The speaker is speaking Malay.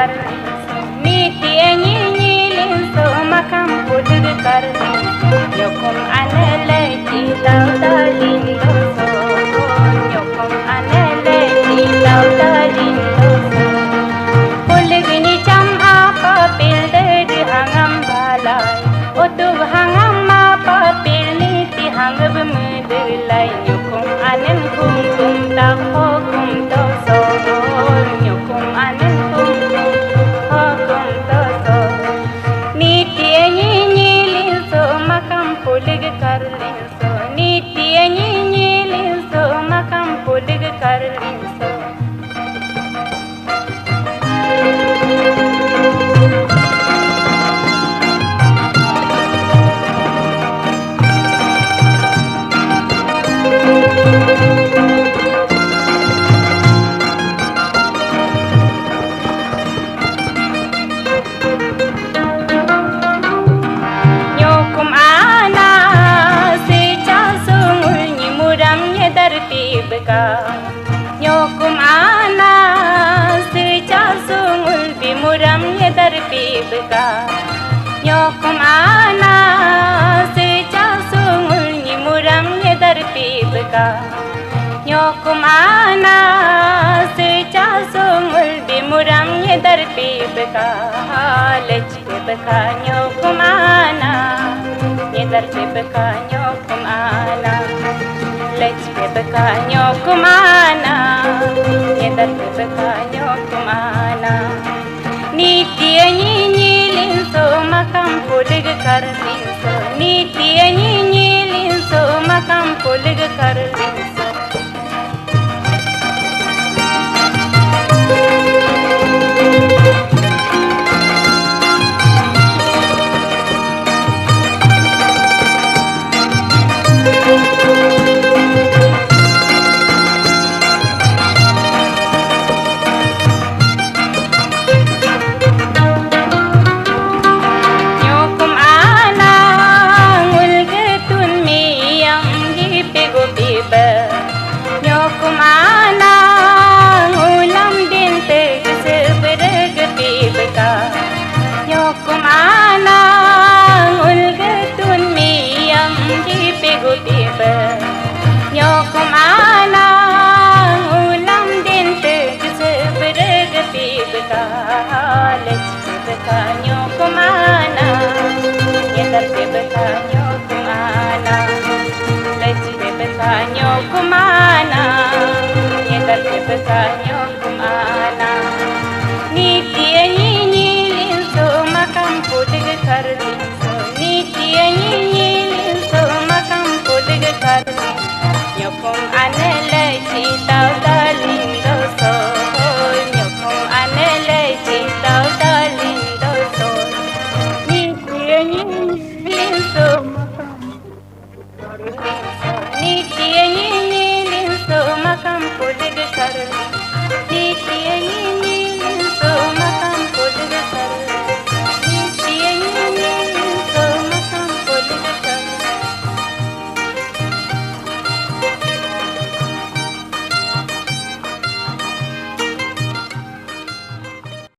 karlinso niti enyilinso makam pudig karlinso nyokum anele tilaw dalindo nyokum anele tilaw dalindo pulig ni cham apa pilde di hangam balay utub hangam apa pilniti hangab mudulay nyokum anen kum takho kum to so nyokum anen kum to so niti enyilinso makam pulig karlinso niti enyilinso makam pulig karlinso nyokum ana seca sungul bimuram yedar pibka nyokum ana seca sungul nimuram yedar pibka nyokum ana seca sungul bimuram yedar pibka lech pibka nyokum ana yedar pibka nyokum ana lech pibka nyokum ana yedar pibka nyokum ana niti enyilinso makam pulig karlinso niti enyilinso makam pulig karlinso nyokum ana ulam din te sebereg pibka lech pibka